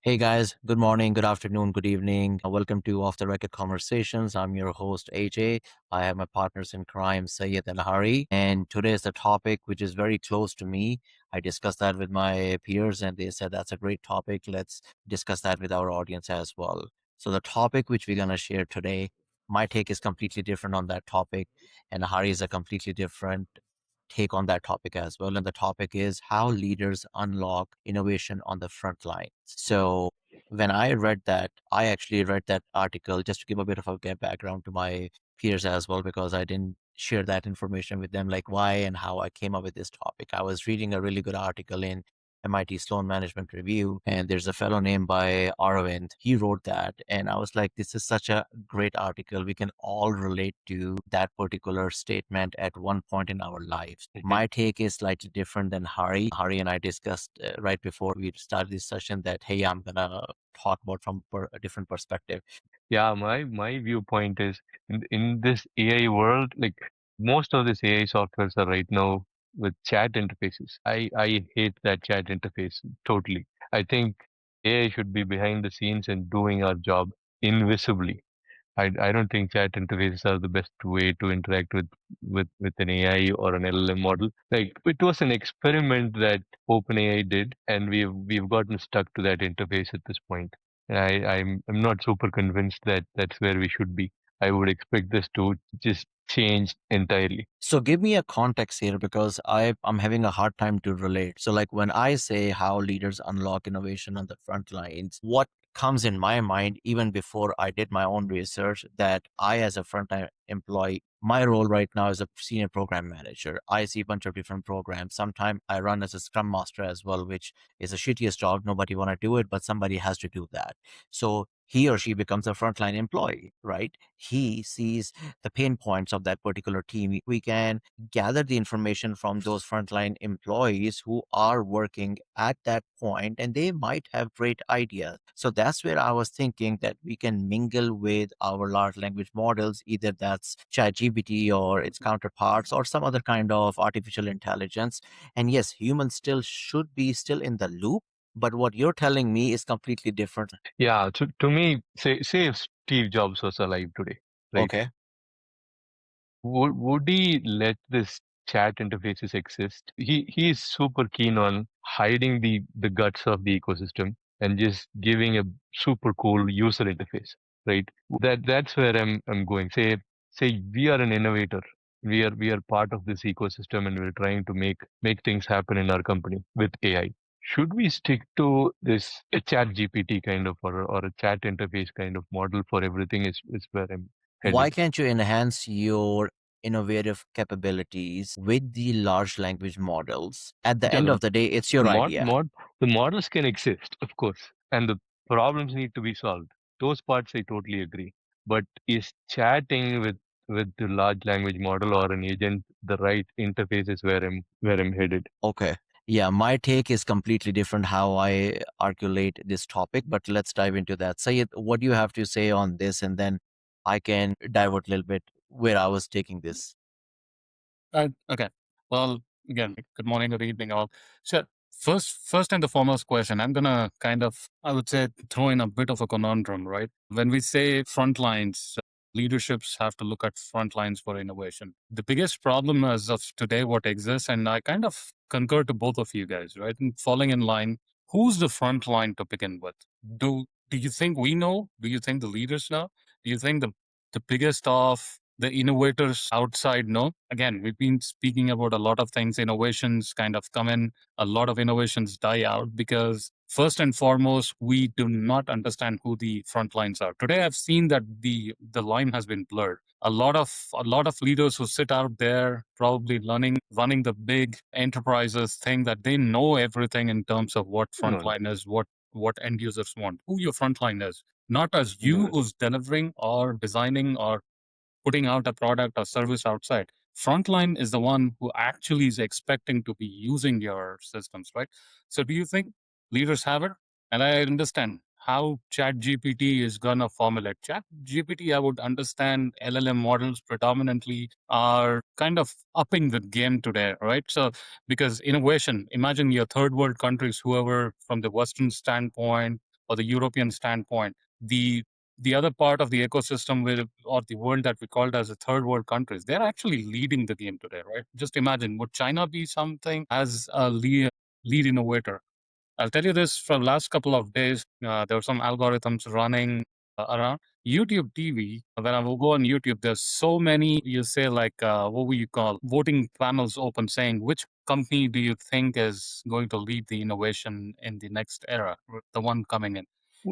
Hey guys, good morning, good afternoon, good evening. Welcome to Off the Record Conversations. I'm your host AJ. I have my partners in crime, Sayed and Hari. And today is the topic which is very close to me. I discussed that with my peers and they said that's a great topic. Let's discuss that with our audience as well. So the topic which we're gonna share today, my take is completely different on that topic, and Hari is a completely different take on that topic as well. And the topic is how leaders unlock innovation on the front line. So when I read that, I actually read that article just to give a bit of a background to my peers as well, because I didn't share that information with them, like why and how I came up with this topic. I was reading a really good article in MIT Sloan Management Review, and there's a fellow named by Aravind. He wrote that, and I was like, this is such a great article. We can all relate to that particular statement at one point in our lives. My take is slightly different than Hari. Hari and I discussed right before we started this session that, hey, I'm gonna talk about from a different perspective. Yeah, my viewpoint is in this AI world, like most of these AI softwares are right now with chat interfaces. I hate that chat interface totally. I think AI should be behind the scenes and doing our job invisibly. I don't think chat interfaces are the best way to interact with an AI or an LLM model. Like it was an experiment that OpenAI did, and we've gotten stuck to that interface at this point. And I'm not super convinced that that's where we should be. I would expect this to just change entirely. So give me a context here because I'm having a hard time to relate. So like when I say how leaders unlock innovation on the front lines, what comes in my mind even before I did my own research that I as a frontline employee, my role right now is a senior program manager. I see a bunch of different programs. Sometimes I run as a scrum master as well, which is the shittiest job. Nobody want to do it, but somebody has to do that. So he or she becomes a frontline employee, right? He sees the pain points of that particular team. We can gather the information from those frontline employees who are working at that point, and they might have great ideas. So that's where I was thinking that we can mingle with our large language models, either that's ChatGPT or its counterparts or some other kind of artificial intelligence. And yes, humans still should be still in the loop. But what you're telling me is completely different. Yeah, to me, say if Steve Jobs was alive today, right? Okay. Would he let this chat interfaces exist? He is super keen on hiding the guts of the ecosystem and just giving a super cool user interface, right? That's where I'm going. Say we are an innovator. We are part of this ecosystem and we're trying to make things happen in our company with AI. Should we stick to this a chat GPT kind of or a chat interface kind of model for everything is where I'm Why heading. can't you enhance your innovative capabilities with the large language models? At the Yeah, end of the day, it's the your mod idea. mod the models can exist, of course, and the problems need to be solved. Those parts I totally agree. But is chatting with the large language model or an agent the right interface is where I'm headed. Okay. Yeah, my take is completely different how I articulate this topic, but let's dive into that. Sayed, what do you have to say on this? And then I can divert a little bit where I was taking this. Okay. Well, again, good morning, good evening, all. So, first and the foremost question, I'm gonna kind of, I would say, throw in a bit of a conundrum, right? When we say front lines, leaderships have to look at front lines for innovation. The biggest problem as of today, what exists, and I kind of concur to both of you guys, right? And falling in line, who's the front line to begin with? Do you think we know? Do you think the leaders know? Do you think the biggest of the innovators outside know? Again, we've been speaking about a lot of things. Innovations kind of come in, a lot of innovations die out because first and foremost, we do not understand who the front lines are. Today I've seen that the line has been blurred. A lot of leaders who sit out there probably running the big enterprises think that they know everything in terms of what No, no, frontline is, what end users want, who your frontline is. Not as you no. who's delivering or designing or putting out a product or service outside. Frontline is the one who actually is expecting to be using your systems, right? So do you think leaders have it? And I understand how ChatGPT is gonna formulate. ChatGPT, I would understand LLM models predominantly are kind of upping the game today, right? So because innovation, imagine your third world countries, whoever from the Western standpoint, or the European standpoint, the other part of the ecosystem or the world that we called as the third world countries, they're actually leading the game today, right? Just imagine, would China be something as a lead innovator? I'll tell you this, from last couple of days, there were some algorithms running around YouTube TV. When I will go on YouTube, there's so many, you say like, what will you call, voting panels open saying, which company do you think is going to lead the innovation in the next era, the one coming in?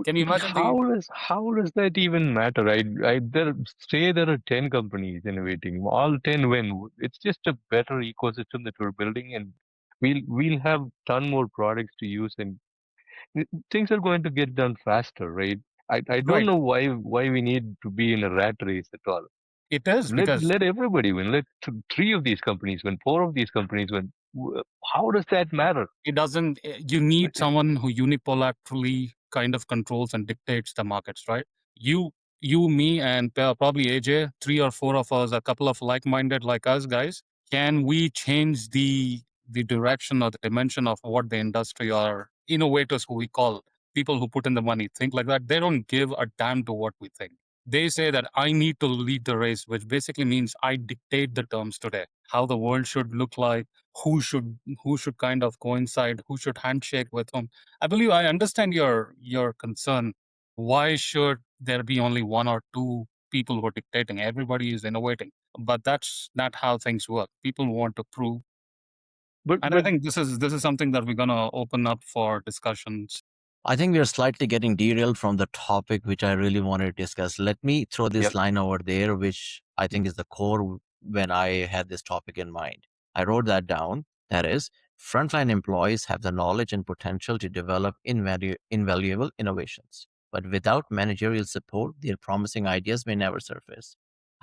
Can you imagine the, How does that even matter? I there say there are 10 companies innovating. All 10 win. It's just a better ecosystem that we're building, and we'll have ton more products to use, and things are going to get done faster, right? I don't right? know why we need to be in a rat race at all. It is because Let everybody win. Let three of these companies win. Four of these companies win. How does that matter? it doesn't, you need someone who unilaterally kind of controls and dictates the markets, right? You me and probably AJ, three or four of us, a couple of like-minded like us guys, can we change the direction or the dimension of what the industry or innovators, who we call people who put in the money, think like that? They don't give a damn to what we think. They say that I need to lead the race, which basically means I dictate the terms today, how the world should look like, who should kind of coincide, who should handshake with whom. I believe I understand your concern. Why should there be only one or two people who are dictating? Everybody is innovating, but that's not how things work. People want to prove, and I But think this is something that we're gonna open up for discussions. I think we are slightly getting derailed from the topic which I really wanted to discuss. Let me throw this yep. line over there, which I think is the core when I had this topic in mind. I wrote that down. That is, frontline employees have the knowledge and potential to develop invaluable innovations. But without managerial support, their promising ideas may never surface.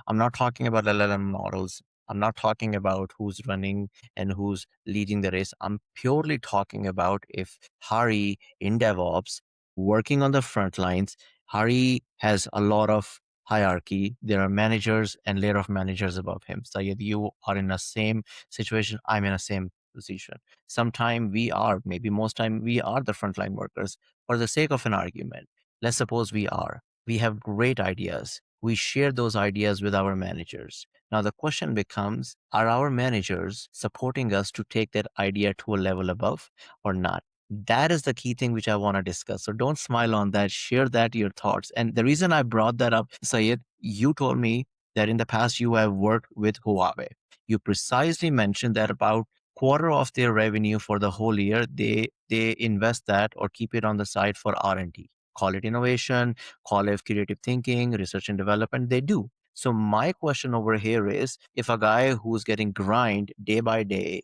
I'm not talking about LLM models. I'm not talking about who's running and who's leading the race. I'm purely talking about if Hari in DevOps working on the front lines, Hari has a lot of hierarchy. There are managers and layer of managers above him. Sayed, you are in the same situation. I'm in the same position. Sometime we are, maybe most time we are the frontline workers. For the sake of an argument, let's suppose we are. We have great ideas. We share those ideas with our managers. Now, the question becomes, are our managers supporting us to take that idea to a level above or not? That is the key thing which I want to discuss. So don't smile on that. Share that, your thoughts. And the reason I brought that up, Sayed, you told me that in the past you have worked with Huawei. You precisely mentioned that about quarter of their revenue for the whole year, they invest that or keep it on the side for R&D. Call it innovation, call it creative thinking, research and development, they do. So my question over here is, if a guy who's getting grind day by day,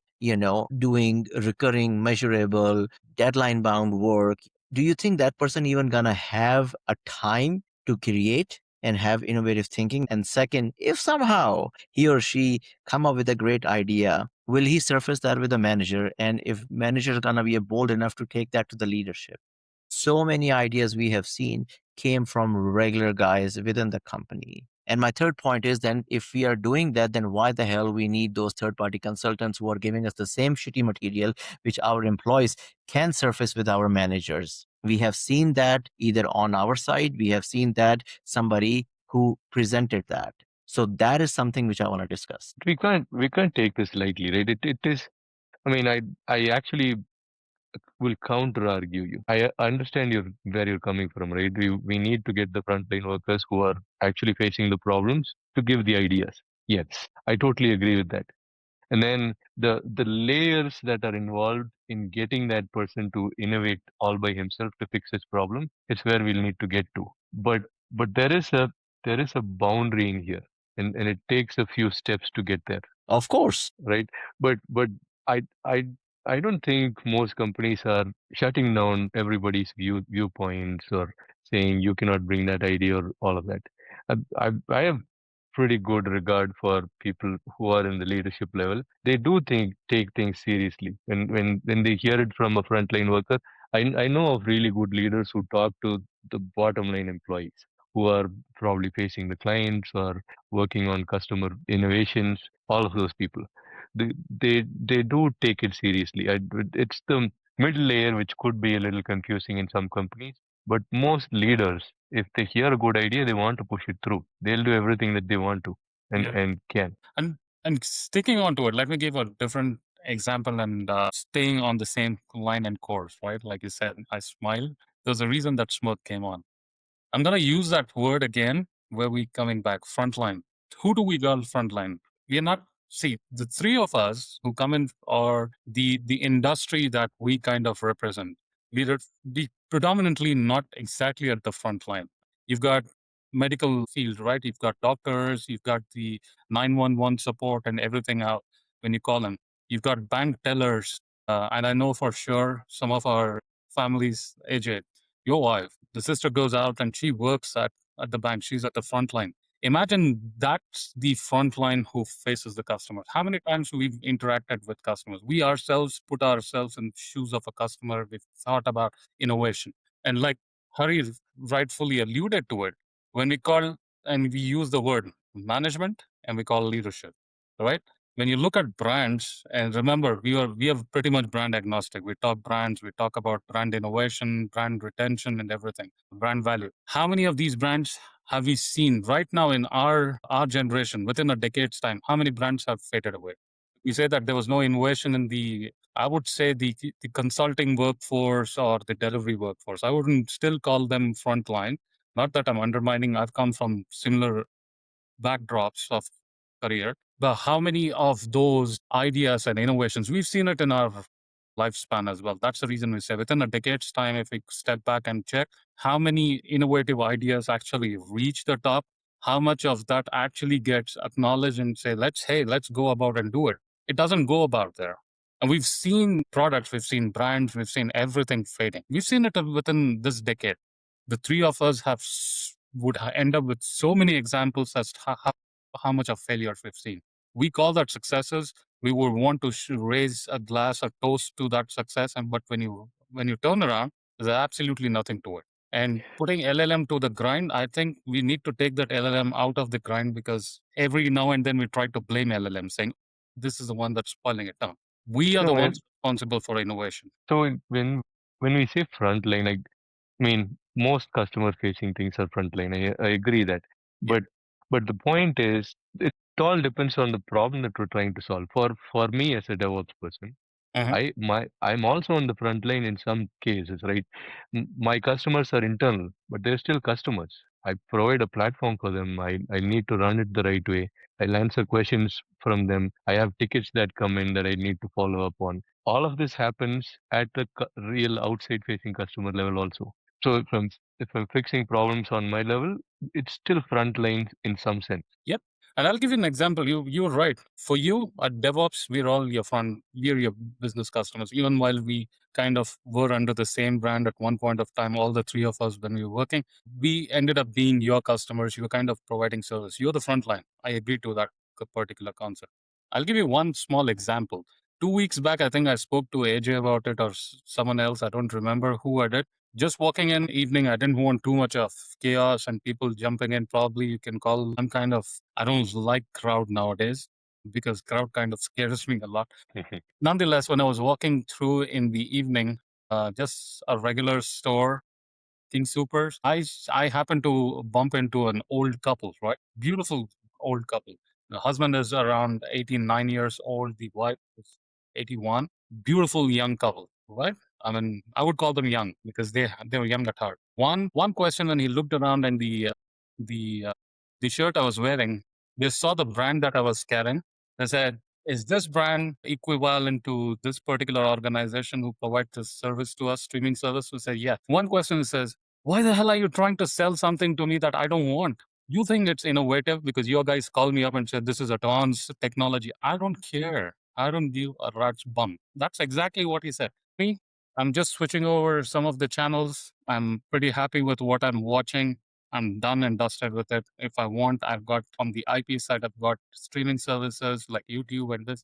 doing recurring, measurable, deadline bound work, do you think that person even gonna have a time to create and have innovative thinking? And second, if somehow he or she come up with a great idea, will he surface that with a manager? And if manager is gonna be bold enough to take that to the leadership? So many ideas we have seen came from regular guys within the company. And my third point is, then if we are doing that, then why the hell we need those third party consultants who are giving us the same shitty material which our employees can surface with our managers? We have seen that either on our side, we have seen that somebody who presented that. So that is something which I want to discuss. We can't take this lightly, right? It is. I mean, I actually will counter argue you. I understand where you're coming from, right? We need to get the frontline workers who are actually facing the problems to give the ideas. Yes, I totally agree with that. And then the layers that are involved in getting that person to innovate all by himself to fix his problem is where we'll need to get to. But there is a boundary in here, and it takes a few steps to get there, Of course. right? But I I I don't think most companies are shutting down everybody's viewpoints or saying you cannot bring that idea or all of that. I have pretty good regard for people who are in the leadership level. They do take things seriously. When they hear it from a frontline worker, I know of really good leaders who talk to the bottom line employees who are probably facing the clients or working on customer innovations, all of those people. They do take it seriously. It's the middle layer which could be a little confusing in some companies. But most leaders, if they hear a good idea, they want to push it through. They'll do everything that they want to and can. And sticking on to it, let me give a different example and staying on the same line and course, right? Like you said, I smiled. There's a reason that smirk came on. I'm going to use that word again where we coming back. Frontline. Who do we call frontline? We are not, see, the three of us who come in or the industry that we kind of represent, we predominantly not exactly at the front line. You've got medical field, right? You've got doctors, you've got the 911 support and everything out when you call them. You've got bank tellers. And I know for sure some of our families, AJ, your wife, the sister goes out and she works at the bank. She's at the front line. Imagine that's the front line who faces the customers. How many times we've interacted with customers? We ourselves put ourselves in the shoes of a customer. We've thought about innovation. And like Hari rightfully alluded to it, when we call and we use the word management and we call leadership, right? When you look at brands, and remember, we are pretty much brand agnostic. We talk brands, we talk about brand innovation, brand retention, and everything, brand value. How many of these brands have we seen right now in our generation within a decade's time? How many brands have faded away? We say that there was no innovation in the, I would say the consulting workforce or the delivery workforce. I wouldn't still call them frontline. Not that I'm undermining. I've come from similar backdrops of career, but how many of those ideas and innovations we've seen it in our lifespan as well. That's the reason we say within a decade's time, if we step back and check how many innovative ideas actually reach the top, how much of that actually gets acknowledged and say, let's go about and do it. It doesn't go about there. And we've seen products, we've seen brands, we've seen everything fading. We've seen it within this decade. The three of us would end up with so many examples as to how much of failures we've seen. We call that successes. We would want to raise a glass, a toast to that success. And but when you turn around, there's absolutely nothing to it. And putting LLM to the grind, I think we need to take that LLM out of the grind, because every now and then we try to blame LLM, saying this is the one that's spoiling it down. We are the No, ones responsible for innovation. so when we say frontline, like, I mean, most customer-facing things are frontline. I agree that, Yeah. but the point is, it all depends on the problem that we're trying to solve. For me as a DevOps person, Mhm. I'm also on the front line in some cases, right? My customers are internal, but they're still customers. I provide a platform for them. I need to run it the right way. I'll answer questions from them. I have tickets that come in that I need to follow up on. All of this happens at the real outside facing customer level also. So if I'm fixing problems on my level, it's still front line in some sense. Yep. And I'll give you an example. You're right. For you at DevOps, we're your business customers. Even while we kind of were under the same brand at one point of time, all the three of us when we were working, we ended up being your customers. You were kind of providing service. You're the front line. I agree to that particular concept. I'll give you one small example. 2 weeks back, I think I spoke to AJ about it, or someone else. I don't remember who I did. Just walking in evening, I didn't want too much of chaos and people jumping in. Probably you can call, I don't like crowd nowadays, because crowd kind of scares me a lot. Nonetheless, when I was walking through in the evening, just a regular store, King Supers, I happened to bump into an old couple, right? Beautiful old couple. The husband is around 89 years old. The wife is 81. Beautiful young couple, right? I mean, I would call them young because they were young at heart. One question when he looked around, and the the shirt I was wearing, they saw the brand that I was carrying. They said, "Is this brand equivalent to this particular organization who provides this service to us, streaming service?" We say, "Yeah." One question says, "Why the hell are you trying to sell something to me that I don't want? You think it's innovative because your guys call me up and said this is advanced technology. I don't care. I don't give a rat's bum." That's exactly what he said. Me, I'm just switching over some of the channels. I'm pretty happy with what I'm watching. I'm done and dusted with it. If I want, I've got from the IP side, I've got streaming services like YouTube and this.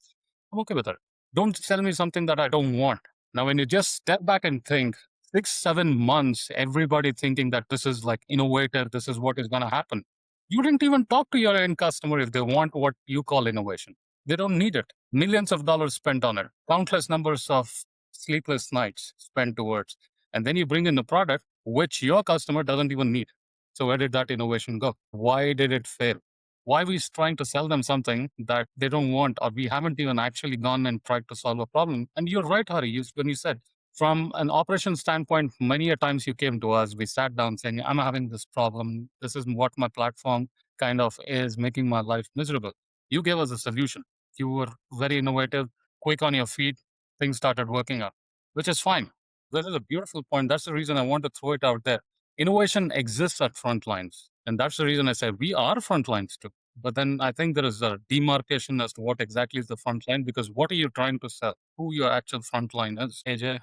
I'm okay with it. Don't sell me something that I don't want. Now, when you just step back and think, 6, 7 months, everybody thinking that this is like innovative, this is what is going to happen. You didn't even talk to your end customer if they want what you call innovation. They don't need it. Millions of dollars spent on it, countless numbers of sleepless nights spent towards. And then you bring in the product, which your customer doesn't even need. So where did that innovation go? Why did it fail? Why are we trying to sell them something that they don't want, or we haven't even actually gone and tried to solve a problem? And you're right, Hari, when you said from an operation standpoint, many a times you came to us, we sat down saying, I'm having this problem. This is what my platform kind of is making my life miserable. You gave us a solution. You were very innovative, quick on your feet. Things started working out, which is fine. That is a beautiful point. That's the reason I want to throw it out there. Innovation exists at front lines. And that's the reason I say we are front lines too. But then I think there is a demarcation as to what exactly is the front line, because what are you trying to sell? Who your actual front line is? AJ,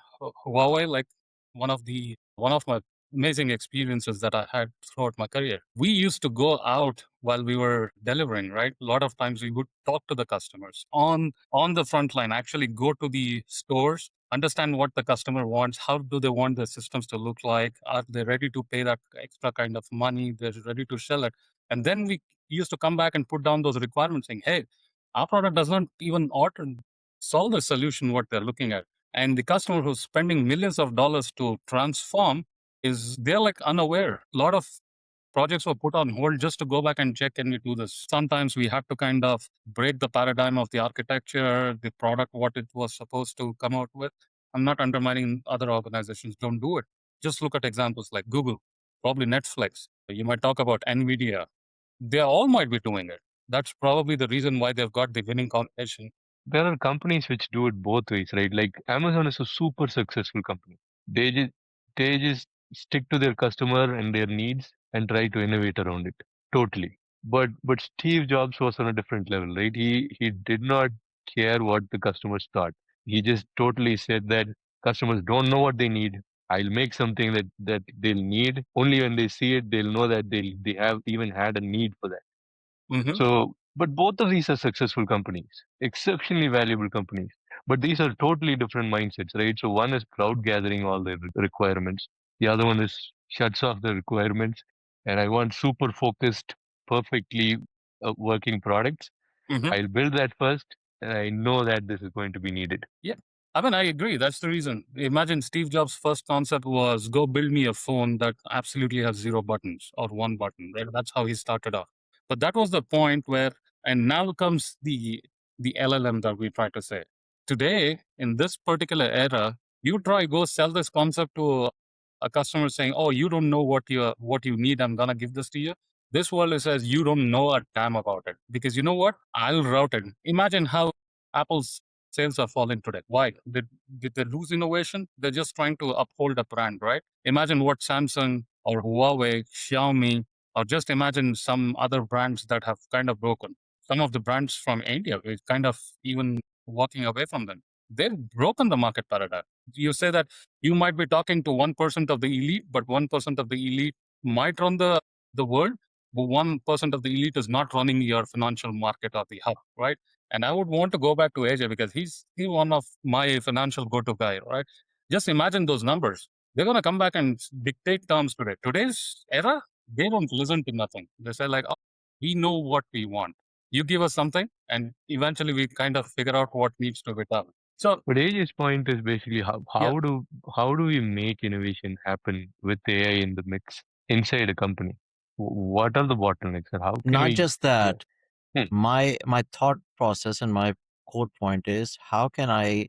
Huawei, like one of my amazing experiences that I had throughout my career. We used to go out while we were delivering, right? A lot of times we would talk to the customers on the front line, actually go to the stores, understand what the customer wants, how do they want the systems to look like, are they ready to pay that extra kind of money, they're ready to sell it. And then we used to come back and put down those requirements saying, hey, our product does not even order solve the solution what they're looking at. And the customer who's spending millions of dollars to transform is they're like unaware. A lot of projects were put on hold just to go back and check, can we do this? Sometimes we have to kind of break the paradigm of the architecture, the product, what it was supposed to come out with. I'm not undermining other organizations, don't do it. Just look at examples like Google, probably Netflix. You might talk about NVIDIA. They all might be doing it. That's probably the reason why they've got the winning competition. There are companies which do it both ways, right? Like Amazon is a super successful company. They just they just stick to their customer and their needs and try to innovate around it. Totally. But Steve Jobs was on a different level, right? He did not care what the customers thought. He just totally said that customers don't know what they need. I'll make something that they'll need. Only when they see it, they'll know that they have even had a need for that. Mm-hmm. So, but both of these are successful companies, exceptionally valuable companies. But these are totally different mindsets, right? So one is cloud gathering all the requirements. The other one is shuts off the requirements, and I want super focused, perfectly working products. Mm-hmm. I'll build that first, and I know that this is going to be needed. Yeah. I mean, I agree. That's the reason. Imagine Steve Jobs' first concept was go build me a phone that absolutely has 0 buttons or 1 button, right? That's how he started off. But that was the point where, and now comes the LLM that we try to say. Today, in this particular era, you try go sell this concept to a customer saying, "Oh, you don't know what you need. I'm gonna give this to you." This world says you don't know a damn about it, because you know what? I'll route it. Imagine how Apple's sales are falling today. Why? Did they lose innovation? They're just trying to uphold a brand, right? Imagine what Samsung or Huawei, Xiaomi, or just imagine some other brands that have kind of broken. Some of the brands from India, we're kind of even walking away from them. They've broken the market paradigm. You say that you might be talking to 1% of the elite, but 1% of the elite might run the world, but 1% of the elite is not running your financial market or the hub, right? And I would want to go back to AJ because he's one of my financial go-to guy, right? Just imagine those numbers. They're gonna come back and dictate terms today. Today's era, they don't listen to nothing. They say like, oh, we know what we want. You give us something, and eventually we kind of figure out what needs to be done. So But AJ's point is basically yeah, how do we make innovation happen with AI in the mix inside a company? What are the bottlenecks and how can Not we? just Yeah. that, Hmm. my thought process and my core point is how can I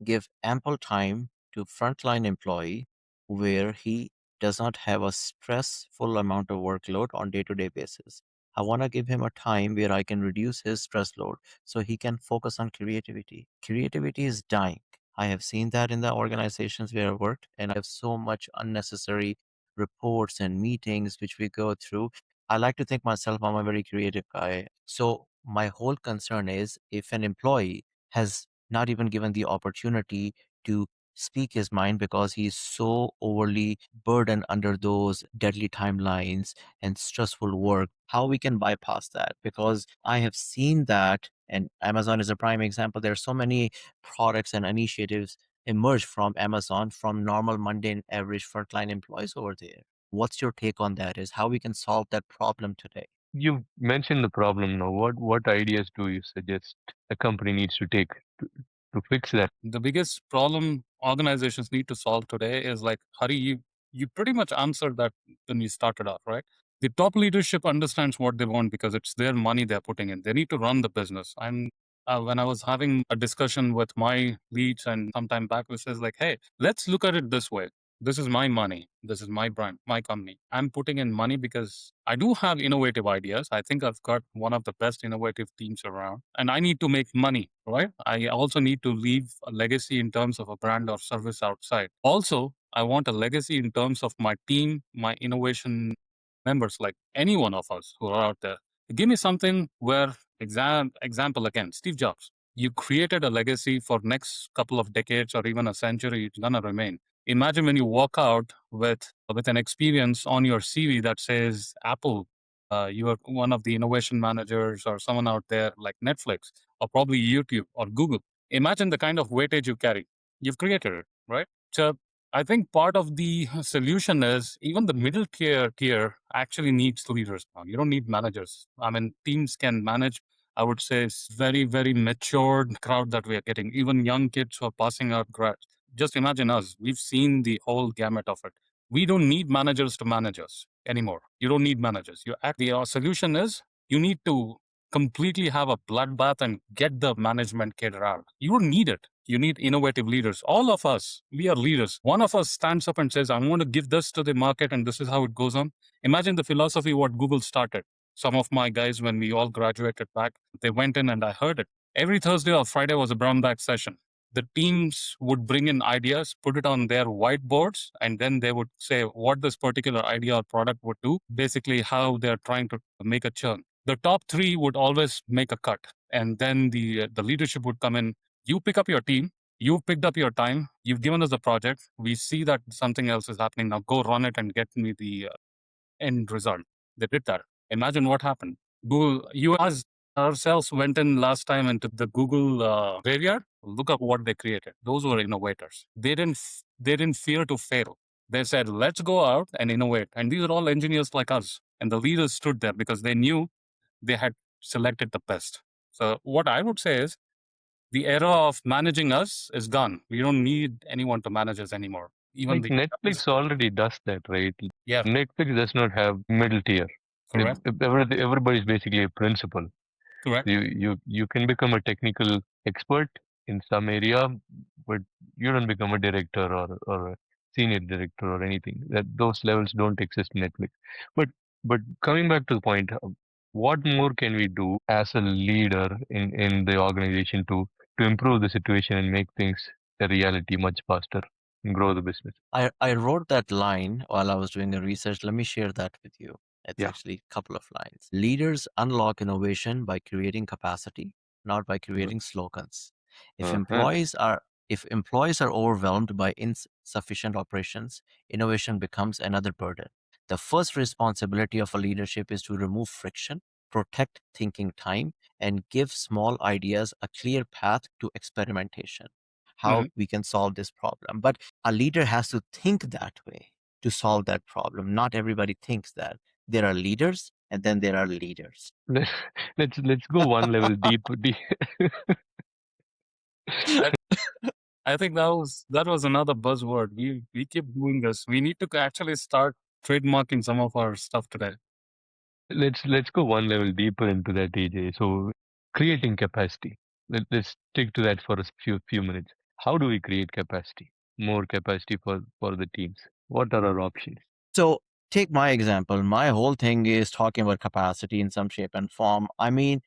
give ample time to frontline employee where he does not have a stressful amount of workload on day-to-day basis. I want to give him a time where I can reduce his stress load so he can focus on creativity. Creativity is dying. I have seen that in the organizations where I worked, and I have so much unnecessary reports and meetings which we go through. I like to think myself I'm a very creative guy. So my whole concern is if an employee has not even given the opportunity to speak his mind because he's so overly burdened under those deadly timelines and stressful work, how we can bypass that, because I have seen that, and Amazon is a prime example. There are so many products and initiatives emerge from Amazon from normal mundane average frontline employees over there. What's your take on that, is how we can solve that problem today? You mentioned the problem now. What ideas do you suggest a company needs to take to, to fix that? the biggest problem organizations need to solve today is like, Hari, you pretty much answered that when you started off, right? The top leadership understands what they want because it's their money they're putting in. They need to run the business. And when I was having a discussion with my leads and some time back, which says like, hey, let's look at it this way. This is my money. This is my brand, my company. I'm putting in money because I do have innovative ideas. I think I've got one of the best innovative teams around, and I need to make money, right? I also need to leave a legacy in terms of a brand or service outside. Also, I want a legacy in terms of my team, my innovation members, like any one of us who are out there. Give me something where, example again, Steve Jobs. You created a legacy for next couple of decades or even a century. It's gonna remain. Imagine when you walk out with an experience on your CV that says Apple. You are one of the innovation managers or someone out there like Netflix or probably YouTube or Google. Imagine the kind of weightage you carry. You've created it, right? So I think part of the solution is even the middle tier actually needs leaders now. You don't need managers. I mean, teams can manage. I would say it's very matured crowd that we are getting. Even young kids who are passing out grads. Just imagine us. We've seen the whole gamut of it. We don't need managers to manage us anymore. You don't need managers. The solution is you need to completely have a bloodbath and get the management kid out. You don't need it. You need innovative leaders. All of us, we are leaders. One of us stands up and says, I want to give this to the market and this is how it goes on. Imagine the philosophy what Google started. Some of my guys, when we all graduated back, they went in and I heard it. Every Thursday or Friday was a brown bag session. The teams would bring in ideas, put it on their whiteboards, and then they would say what this particular idea or product would do, basically how they're trying to make a churn. The top three would always make a cut, and then the leadership would come in. You pick up your team. You've picked up your time. You've given us the project. We see that something else is happening now. Go run it and get me the end result. They did that. Imagine what happened. Google, you as ourselves went in last time into the Google graveyard. Look at what they created. Those were innovators. They didn't fear to fail. They said, let's go out and innovate. And these are all engineers like us. And the leaders stood there because they knew they had selected the best. So what I would say is the era of managing us is gone. We don't need anyone to manage us anymore. Even Like the Netflix already does that, right? yeah, Netflix does not have middle tier. correct, Everybody is basically a principal. correct. You can become a technical expert in some area, but you don't become a director or a senior director or anything. That those levels don't exist in Netflix. But but coming back to the point, what more can we do as a leader in the organization to improve the situation and make things a reality much faster and grow the business? I wrote that line while I was doing the research. Let me share that with you. It's Yeah. actually a couple of lines. Leaders unlock innovation by creating capacity, not by creating slogans. If Uh-huh. employees are if employees are overwhelmed by insufficient operations, innovation becomes another burden. The first responsibility of a leadership is to remove friction, protect thinking time, and give small ideas a clear path to experimentation. How Mhm. we can solve this problem. But a leader has to think that way to solve that problem. Not everybody thinks that. There are leaders and then there are leaders. Let- let's go one level deep. I, I think that was another buzzword. We keep doing this. We need to actually start trademarking some of our stuff today. Let's go one level deeper into that, AJ. So creating capacity. Let's stick to that for a few minutes. How do we create capacity? More capacity for the teams. What are our options? So take my example. My whole thing is talking about capacity in some shape and form. I mean,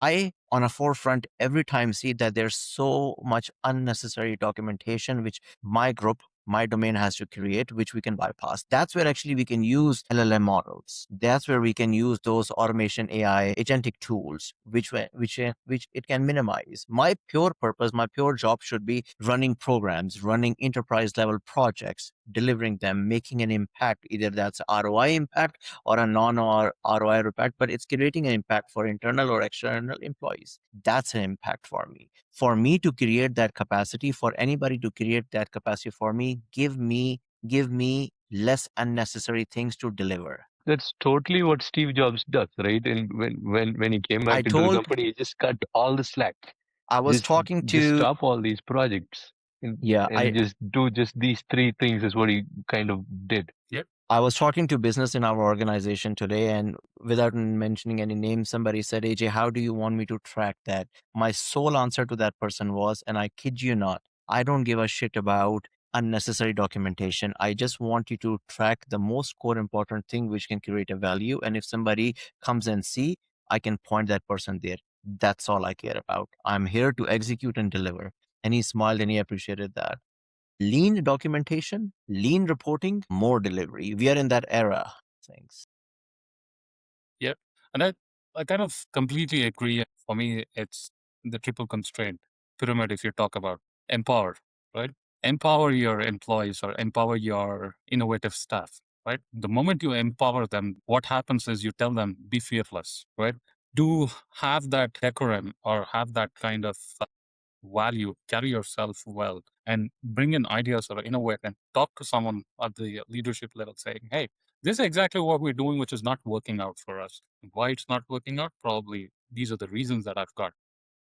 I on a forefront every time see that there's so much unnecessary documentation which my group, my domain has to create, which we can bypass. That's where actually we can use LLM models. That's where we can use those automation AI agentic tools, which it can minimize. My pure purpose, my pure job should be running programs, running enterprise level projects, delivering them, making an impact. Either that's ROI impact or a non-ROI impact, but it's creating an impact for internal or external employees. That's an impact for me. For me to create that capacity, for anybody to create that capacity for me, give me less unnecessary things to deliver. That's totally what Steve Jobs does, right? And when he came I back into the told company, he just cut all the slack. I was Just talking just to stop all these projects. Yeah, and just do just these three things is what he kind of did. Yep. I was talking to business in our organization today, and without mentioning any names, somebody said, AJ, how do you want me to track that? My sole answer to that person was, and I kid you not, I don't give a shit about unnecessary documentation. I just want you to track the most core important thing which can create a value. And if somebody comes and see, I can point that person there. That's all I care about. I'm here to execute and deliver. And he smiled and he appreciated that. Lean documentation, lean reporting, more delivery. We are in that era. Thanks. Yep. And I kind of completely agree. For me, it's the triple constraint pyramid. If you talk about empower, right? Empower your employees or empower your innovative staff, right? The moment you empower them, what happens is you tell them, be fearless, right? Do have that decorum or have that kind of value, carry yourself well, and bring in ideas or innovate and talk to someone at the leadership level saying, hey, this is exactly what we're doing, which is not working out for us. Why it's not working out? Probably these are the reasons that I've got.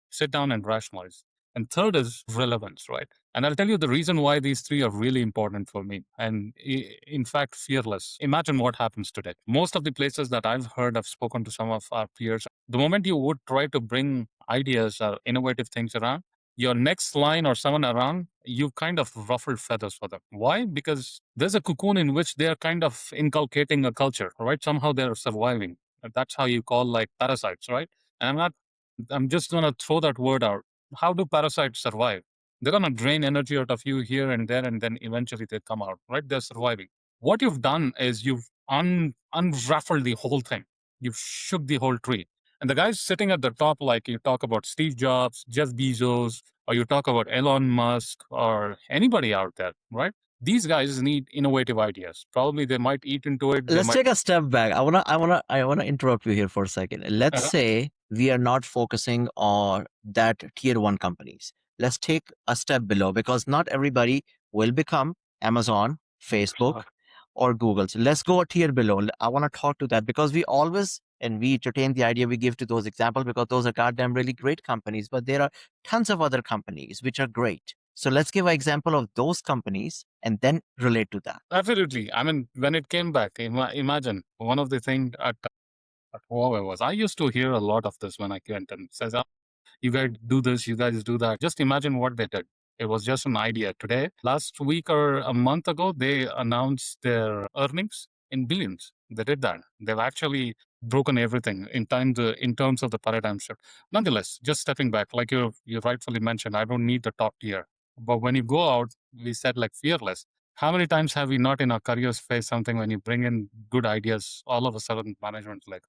Sit down and rationalize. And third is relevance, right? And I'll tell you the reason why these three are really important for me. And in fact, fearless. Imagine what happens today. Most of the places that I've heard, I've spoken to some of our peers, the moment you would try to bring ideas or innovative things around, your next line or someone around, you kind of ruffled feathers for them. Why? Because there's a cocoon in which they're kind of inculcating a culture, right? Somehow they're surviving. That's how you call like parasites, right? And I'm just going to throw that word out. How do parasites survive? They're going to drain energy out of you here and there, and then eventually they come out, right? They're surviving. What you've done is you've unraveled the whole thing. You've shook the whole tree. And the guys sitting at the top, like you talk about Steve Jobs, Jeff Bezos, or you talk about Elon Musk, or anybody out there, right? These guys need innovative ideas. Probably they might eat into it. Let's take a step back. I wanna interrupt you here for a second. Let's say we are not focusing on that tier one companies. Let's take a step below because not everybody will become Amazon, Facebook, or Google. So let's go a tier below. I want to talk to that because we always and we entertain the idea we give to those examples because those are goddamn really great companies. But there are tons of other companies which are great. So let's give an example of those companies and then relate to that. Absolutely. I mean, when it came back, imagine one of the things at Huawei was I used to hear a lot of this when I went and says, "Oh, you guys do this, you guys do that." Just imagine what they did. It was just an idea. Today, last week or a month ago, they announced their earnings in billions. They did that. They've actually broken everything in terms of the paradigm shift. Nonetheless, just stepping back, like you rightfully mentioned, I don't need the top tier. But when you go out, we said like fearless. How many times have we not in our careers faced something when you bring in good ideas, all of a sudden management's like,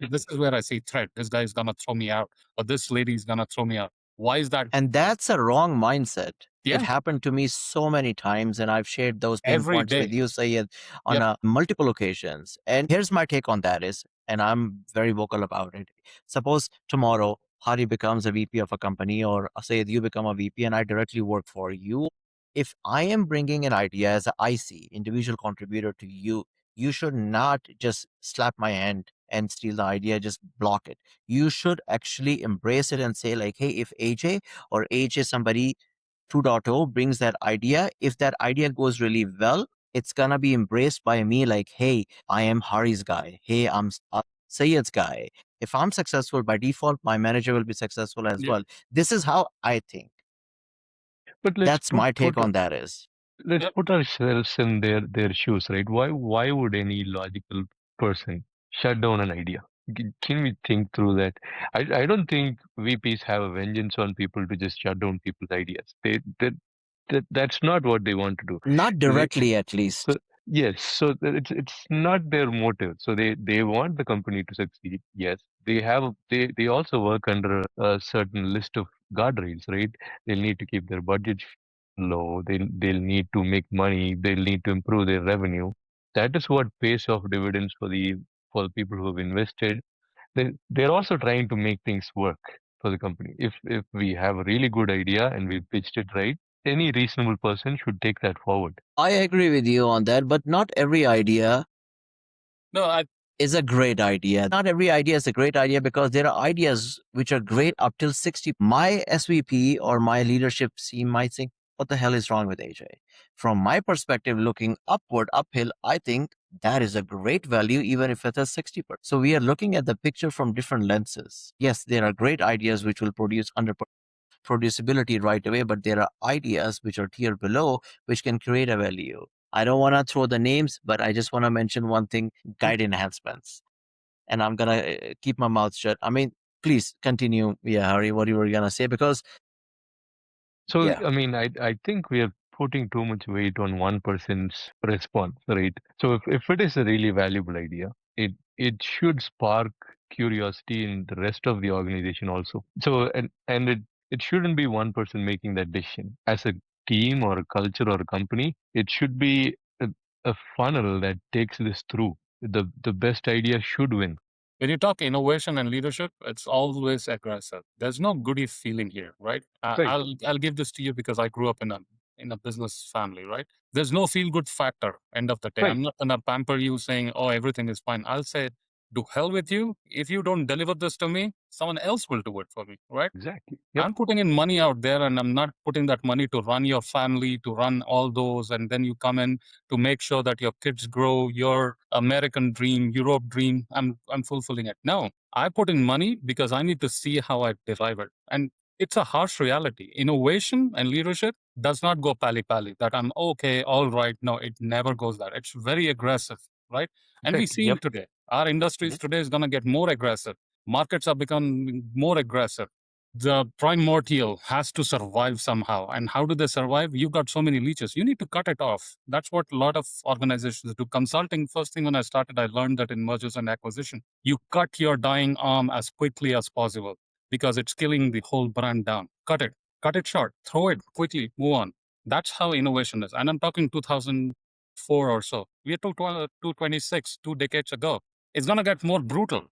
this is where I see threat. This guy is gonna throw me out, or this lady is gonna throw me out. Why is that? And that's a wrong mindset. It Yeah, happened to me so many times, and I've shared those pain every points with day. you, Sayed, on Yep. multiple occasions. And here's my take on that is, and I'm very vocal about it. Suppose tomorrow Hari becomes a VP of a company, or Sayed, you become a VP, and I directly work for you. If I am bringing an idea as an IC, individual contributor to you, you should not just slap my hand and steal the idea, just block it. You should actually embrace it and say, like, hey, if AJ or AJ somebody 2.0 brings that idea, if that idea goes really well, it's gonna be embraced by me like, hey, I am Hari's guy. Hey, I'm Sayed's guy. If I'm successful by default, my manager will be successful as Yep. well. This is how I think. But That's my take on that is. let's Yep. put ourselves in their shoes, right? Why would any logical person shut down an idea? Can we think through that? I don't think VPs have a vengeance on people to just shut down people's ideas. That's not what they want to do. Not They, directly, at least. so yes, so it's not their motive. So they want the company to succeed. Yes, they also work under a certain list of guardrails, right? They'll need to keep their budget low. They'll need to make money. They'll need to improve their revenue. That is what pays off dividends for the people who have invested. They're also trying to make things work for the company. If we have a really good idea and we pitched it right, any reasonable person should take that forward. I agree with you on that, but not every idea No, is a great idea. Not every idea is a great idea because there are ideas which are great up till 60. My SVP or my leadership team might think, what the hell is wrong with AJ? From my perspective, looking upward, uphill, I think that is a great value, even if it's a 60%. So we are looking at the picture from different lenses. Yes, there are great ideas which will produce under producibility right away, but there are ideas which are tier below which can create a value. I don't want to throw the names, but I just want to mention one thing: guide enhancements. And I'm gonna keep my mouth shut. I mean, please continue. Yeah, Harry, what you were gonna say? Because So, yeah, I mean, I think we are putting too much weight on one person's response, right? So if it is a really valuable idea, it should spark curiosity in the rest of the organization also. So and it shouldn't be one person making that decision. As a team or a culture or a company, it should be a funnel that takes this through. The best idea should win. When you talk innovation and leadership, it's always aggressive. There's no goody feeling here, right? Right. I'll give this to you because I grew up in a business family, right? There's no feel good factor. End of the day, Right. I'm not gonna pamper you saying, "Oh, everything is fine." I'll say, "To hell with you. If you don't deliver this to me, someone else will do it for me." Right? Exactly. Yep. I'm putting in money out there and I'm not putting that money to run your family, to run all those. And then you come in to make sure that your kids grow your American dream, Europe dream. I'm fulfilling it. No, I put in money because I need to see how I derive it. And it's a harsh reality. Innovation and leadership does not go pally-pally that I'm okay, all right. No, it never goes that. It's very aggressive, right? And we Exactly. see Yep. it today. Our industries today is going to get more aggressive. Markets are becoming more aggressive. The primordial has to survive somehow. And how do they survive? You've got so many leeches. You need to cut it off. That's what a lot of organizations do. Consulting, first thing when I started, I learned that in mergers and acquisition, you cut your dying arm as quickly as possible because it's killing the whole brand down. Cut it short, throw it quickly, move on. That's how innovation is. And I'm talking 2004 or so. We are 226, 2 decades ago. It's going to get more brutal.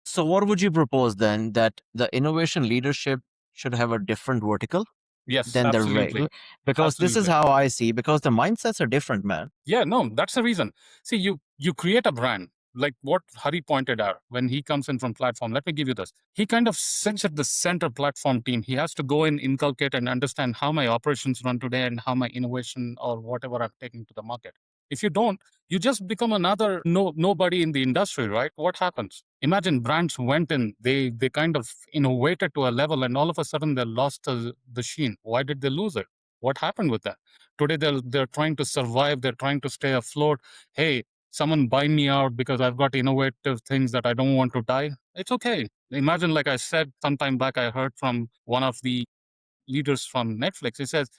so what would you propose then? That the innovation leadership should have a different vertical Yes, than the absolutely. regular? Because this is Absolutely. how I see. Because the mindsets are different, man. Yeah, no, that's the reason. See, you create a brand like what Hari pointed out when he comes in from platform. Let me give you this. He kind of sits at the center platform team. He has to go and inculcate and understand how my operations run today and how my innovation or whatever I'm taking to the market. If you don't, you just become another nobody in the industry, right? What happens? Imagine brands went in, they kind of innovated to a level, and all of a sudden they lost the sheen. Why did they lose it? What happened with that? Today they're trying to survive, they're trying to stay afloat. Hey, someone buy me out because I've got innovative things that I don't want to die. It's okay. Imagine, like I said sometime back, I heard from one of the leaders from Netflix. He says,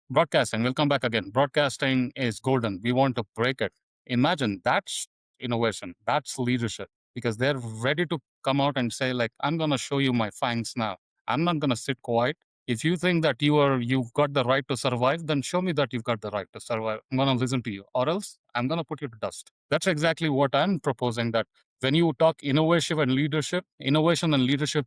broadcasting, we'll come back again. Broadcasting is golden. We want to break it. Imagine that's innovation, that's leadership, because they're ready to come out and say, like, I'm gonna show you my fangs now. I'm not gonna sit quiet. If you think that you've got the right to survive, then show me that you've got the right to survive. I'm gonna listen to you, or else I'm gonna put you to dust. That's exactly what I'm proposing. That when you talk innovation and leadership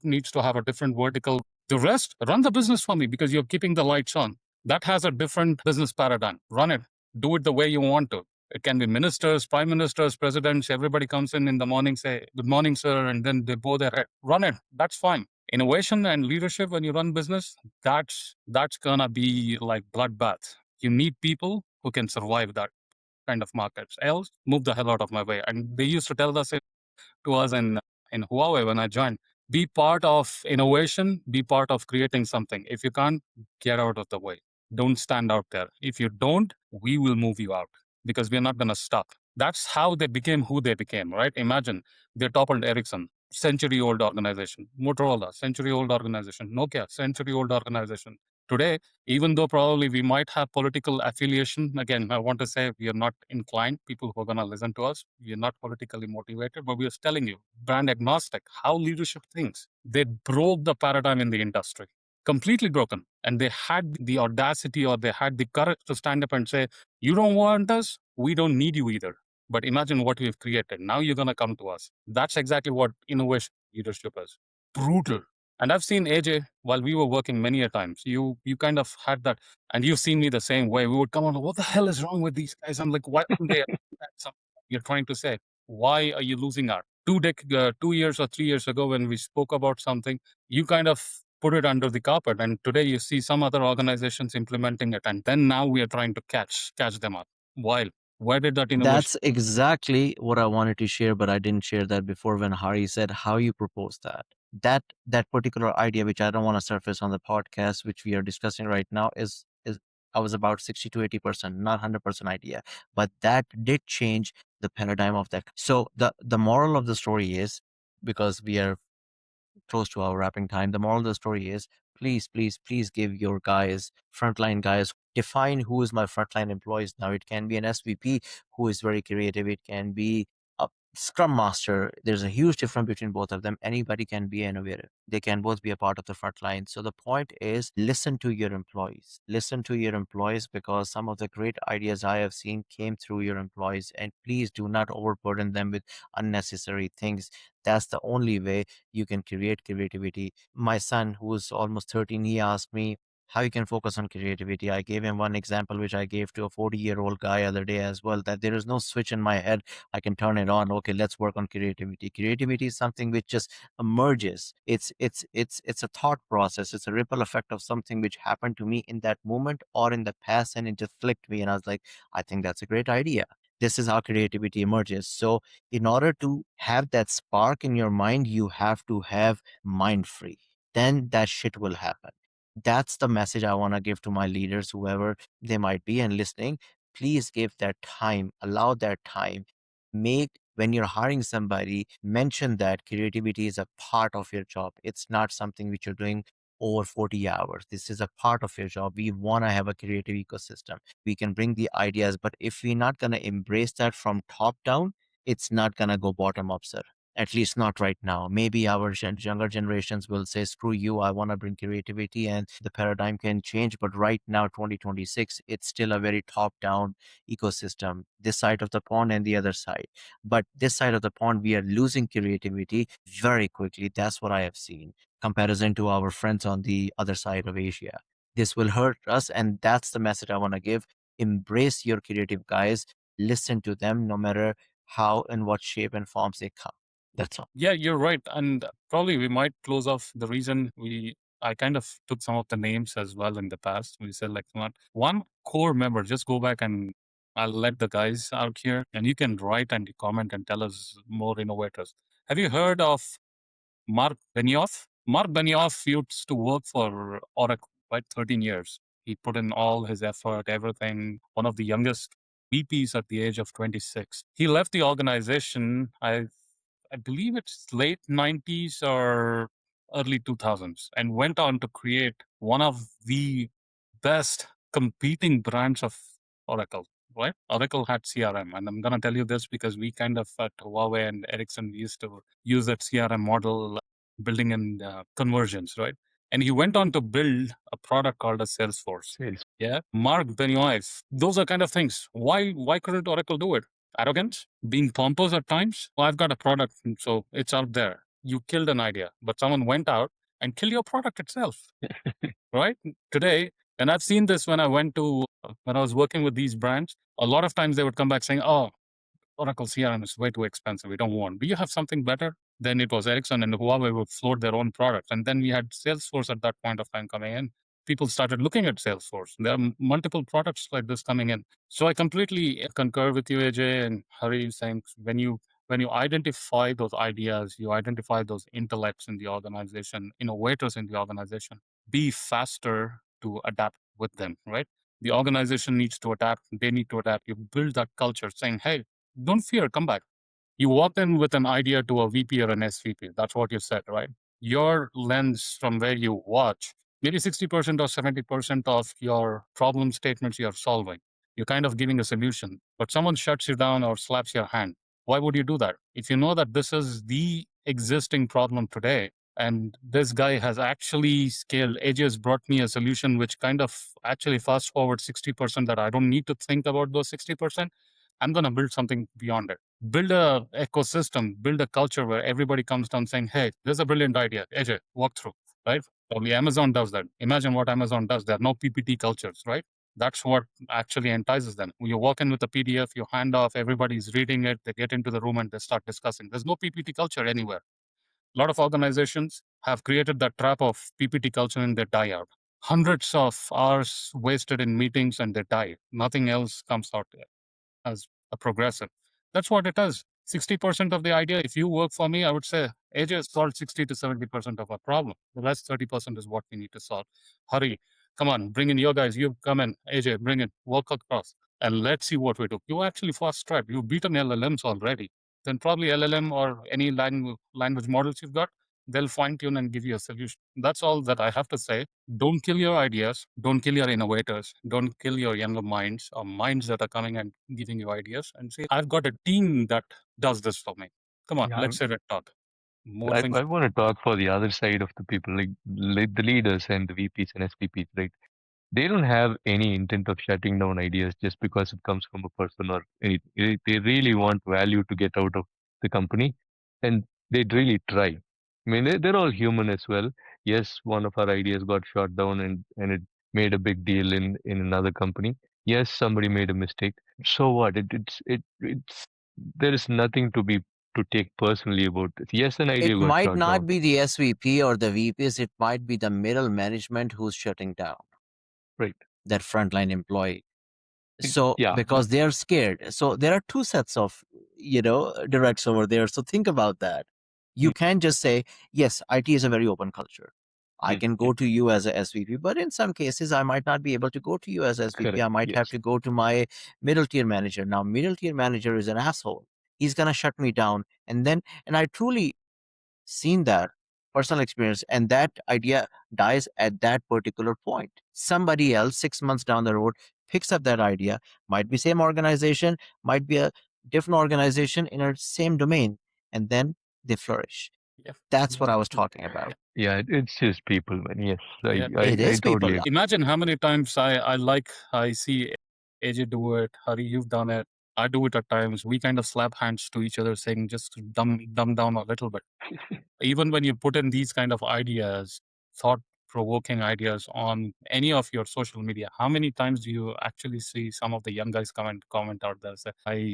needs to have a different vertical. The rest, run the business for me because you're keeping the lights on. That has a different business paradigm. Run it. Do it the way you want to. It can be ministers, prime ministers, presidents. Everybody comes in the morning, say, good morning, sir, and then they bow their head. Run it. That's fine. Innovation and leadership, when you run business, that's gonna be like bloodbath. You need people who can survive that kind of markets. Else, move the hell out of my way. And they used to tell us to us in Huawei when I joined. Be part of innovation, be part of creating something. If you can't, get out of the way. Don't stand out there. If you don't, we will move you out because we're not going to stop. That's how they became who they became, right? Imagine they toppled Ericsson, century old organization, Motorola, century old organization, Nokia, century old organization. Today, even though probably we might have political affiliation, again, I want to say we are not inclined, people who are going to listen to us, we are not politically motivated, but we are telling you, brand agnostic, how leadership thinks. They broke the paradigm in the industry, completely broken. And they had the audacity or they had the courage to stand up and say, you don't want us, we don't need you either. But imagine what we've created. Now you're going to come to us. That's exactly what innovation leadership is. Brutal. And I've seen AJ while we were working many a times. You kind of had that, and you've seen me the same way. We would come on, what the hell is wrong with these guys? I'm like, why don't they? You're trying to say. Why are you losing out? 2 years or 3 years ago, when we spoke about something, you kind of put it under the carpet, and today you see some other organizations implementing it, and then now we are trying to catch them up. Why did that innovation? That's exactly what I wanted to share, but I didn't share that before when Hari said how you propose that. That particular idea, which I don't want to surface on the podcast, which we are discussing right now, is I was about 60 to 80%, not 100% idea. But that did change the paradigm of that. So the moral of the story is, because we are close to our wrapping time. The moral of the story is, please, please, please give your guys, frontline guys, define who is my frontline employees. Now, it can be an SVP who is very creative. It can be a scrum master. There's a huge difference between both of them. Anybody can be innovative. They can both be a part of the frontline. So the point is, listen to your employees. Listen to your employees, because some of the great ideas I have seen came through your employees. And please do not overburden them with unnecessary things. That's the only way you can create creativity. My son, who's almost 13, he asked me how you can focus on creativity. I gave him one example, which I gave to a 40-year-old guy other day as well, that there is no switch in my head. I can turn it on. Okay, let's work on creativity. Creativity is something which just emerges. It's a thought process. It's a ripple effect of something which happened to me in that moment or in the past, and it just flicked me. And I was like, I think that's a great idea. This is how creativity emerges. So in order to have that spark in your mind, you have to have mind free. Then that shit will happen. That's the message I want to give to my leaders, whoever they might be and listening. Please give that time, allow that time. Make, when you're hiring somebody, mention that creativity is a part of your job. It's not something which you're doing over 40 hours. This is a part of your job. We want to have a creative ecosystem. We can bring the ideas, but if we're not going to embrace that from top down, it's not going to go bottom up, sir. At least not right now. Maybe our younger generations will say, screw you, I want to bring creativity and the paradigm can change. But right now, 2026, it's still a very top down ecosystem, this side of the pond and the other side. But this side of the pond, we are losing creativity very quickly. That's what I have seen, comparison to our friends on the other side of Asia. This will hurt us. And that's the message I want to give. Embrace your creative guys, listen to them, no matter how and what shape and forms they come. That's all. Yeah, you're right. And probably we might close off the reason I kind of took some of the names as well in the past. We said like one core member, just go back and I'll let the guys out here and you can write and comment and tell us more innovators. Have you heard of Mark Benioff? Mark Benioff used to work for Oracle, right? 13 years. He put in all his effort, everything. One of the youngest VPs at the age of 26. He left the organization, I believe it's late 90s or early 2000s, and went on to create one of the best competing brands of Oracle. Right? Oracle had CRM, and I'm gonna tell you this because we kind of at Huawei and Ericsson used to use that CRM model, building in conversions, right? And he went on to build a product called a Salesforce. Sales. Yeah, Mark Benioff. Those are kind of things. Why couldn't Oracle do it? Arrogance, being pompous at times. Well, I've got a product, so it's out there. You killed an idea, but someone went out and killed your product itself. Right? Today, and I've seen this when I was working with these brands, a lot of times they would come back saying, oh, Oracle CRM is way too expensive. We don't want. Do you have something better? Then it was Ericsson and Huawei would float their own products. And then we had Salesforce at that point of time coming in. People started looking at Salesforce. There are multiple products like this coming in. So I completely concur with you, AJ and Hari, saying when you identify those ideas, you identify those intellects in the organization, innovators in the organization, be faster to adapt with them, right? The organization needs to adapt. They need to adapt. You build that culture saying, hey, don't fear, come back. You walked in with an idea to a VP or an SVP. That's what you said, right? Your lens from where you watch, maybe 60% or 70% of your problem statements you're solving. You're kind of giving a solution, but someone shuts you down or slaps your hand. Why would you do that? If you know that this is the existing problem today, and this guy has actually scaled, AJ has brought me a solution which kind of actually fast forward 60% that I don't need to think about those 60%. I'm going to build something beyond it. Build a ecosystem, build a culture where everybody comes down saying, hey, there's a brilliant idea. AJ, walk through, right? Probably Amazon does that. Imagine what Amazon does. There are no PPT cultures, right? That's what actually entices them. You walk in with a PDF, you hand off, everybody's reading it, they get into the room and they start discussing. There's no PPT culture anywhere. A lot of organizations have created that trap of PPT culture and they die out. Hundreds of hours wasted in meetings and they die. Nothing else comes out as a progressive. That's what it is. 60% of the idea, if you work for me, I would say AJ has solved 60 to 70% of our problem. The last 30% is what we need to solve. Hurry, come on, bring in your guys. You come in, AJ, bring in, walk across, and let's see what we do. You actually fast track. You've beaten LLMs already. Then probably LLM or any language models you've got, they'll fine tune and give you a solution. That's all that I have to say. Don't kill your ideas. Don't kill your innovators. Don't kill your younger minds or minds that are coming and giving you ideas and say, I've got a team that does this for me. Come on, Yeah, let's say Red Talk. More I, things. I want to talk for the other side of the people, like the leaders and the VPs and SVPs, right? They don't have any intent of shutting down ideas just because it comes from a person or anything. They really want value to get out of the company, and they'd really try. I mean, they're all human as well. Yes, one of our ideas got shot down and it made a big deal in another company. Yes, somebody made a mistake. So what? It's there is nothing to take personally about this. Yes, an idea It got might shot not down. be the SVP or the VPs, it might be the middle management who's shutting down Right. that frontline employee. So Yeah. because they're scared. So there are two sets of, directs over there. So think about that. You Mm, can't just say, yes, IT is a very open culture. I mm, can yeah. go to you as a SVP, but in some cases, I might not be able to go to you as SVP. Correct. I might have Yes. to go to my middle tier manager. Now, middle tier manager is an asshole. He's going to shut me down. And I truly seen that personal experience, and that idea dies at that particular point. Somebody else 6 months down the road picks up that idea, might be same organization, might be a different organization in a same domain, and then they flourish. Yeah. That's what I was talking Yeah. about. Yeah, it's just people, man. Yes, Yeah. It I is totally people. agree. Imagine how many times I see AJ do it, Hari, you've done it. I do it at times. We kind of slap hands to each other saying just dumb down a little bit. Even when you put in these kind of ideas, thought provoking ideas on any of your social media, how many times do you actually see some of the young guys comment out there say,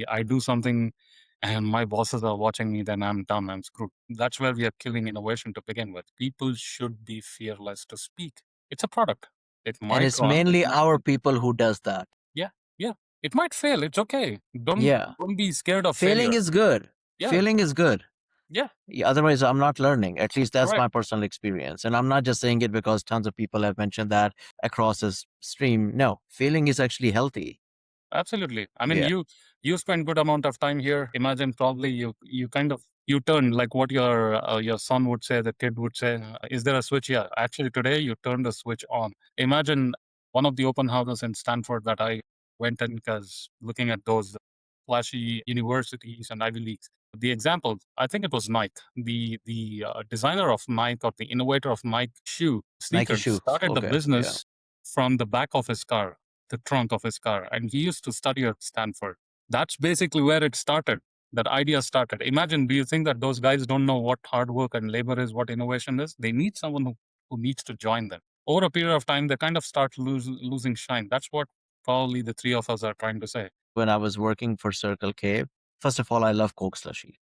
I do something and my bosses are watching me, then I'm done, I'm screwed. That's where we are killing innovation to begin with. People should be fearless to speak. It's a product. It And might it's run, it mainly might our fail. people who does that. Yeah, yeah. It might fail. It's okay. Yeah. Don't be scared of Failing failure. is good. Yeah, Failing is good. yeah, Yeah, otherwise, I'm not learning. At least that's correct. my personal experience. And I'm not just saying it because tons of people have mentioned that across this stream. No, failing is actually healthy. Absolutely. I mean, Yeah. you spend good amount of time here. Imagine probably you kind of you turn like what your son would say, the kid would say. Is there a switch? Yeah, actually today you turned the switch on. Imagine one of the open houses in Stanford that I went in because looking at those flashy universities and Ivy Leagues. The example, I think it was Nike. The designer of Nike or the innovator of Nike Nike sneakers shoes. started the Okay. Yeah. business from the back of his car, the trunk of his car, and he used to study at Stanford. That's basically where it started. That idea started. Imagine, do you think that those guys don't know what hard work and labor is, what innovation is? They need someone who needs to join them. Over a period of time, they kind of start losing shine. That's what probably the three of us are trying to say. When I was working for Circle K, first of all, I love Coke slushy.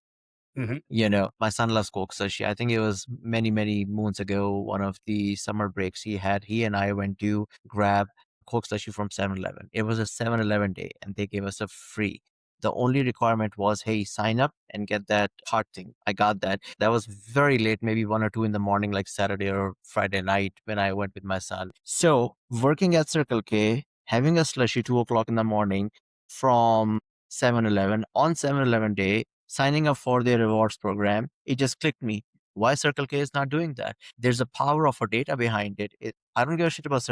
Mm-hmm. My son loves Coke slushy. I think it was many, many moons ago, one of the summer breaks he and I went to grab Coke slushy from 7-Eleven. It was a 7-Eleven day and they gave us a free. The only requirement was, hey, sign up and get that heart thing. I got that. That was very late, maybe 1 or 2 in the morning, like Saturday or Friday night when I went with my son. So working at Circle K, having a slushy 2 o'clock in the morning from 7-Eleven on 7-Eleven day, signing up for their rewards program, it just clicked me. Why Circle K is not doing that? There's a power of a data behind it. I don't give a shit about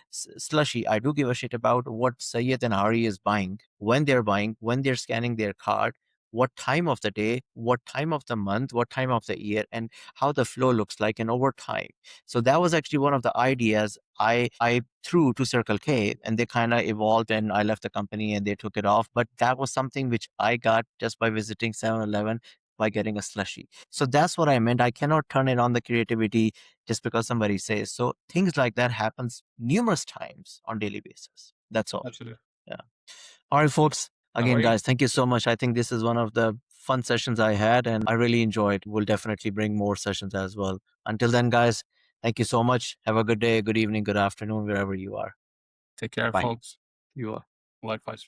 slushy. I do give a shit about what Sayed and Hari is buying, when they're scanning their card, what time of the day, what time of the month, what time of the year, and how the flow looks like, and over time. So that was actually one of the ideas I threw to Circle K, and they kind of evolved, and I left the company and they took it off. But that was something which I got just by visiting 7-Eleven, by getting a slushy. So that's what I meant. I cannot turn it on the creativity just because somebody says. So things like that happens numerous times on daily basis. That's all. Absolutely. Yeah. All right, folks. Again, Alrighty. guys, thank you so much. I think this is one of the fun sessions I had, and I really enjoyed. We'll definitely bring more sessions as well. Until then, guys, thank you so much. Have a good day, good evening, good afternoon, wherever you are. Take care, Bye. folks. You are. Likewise.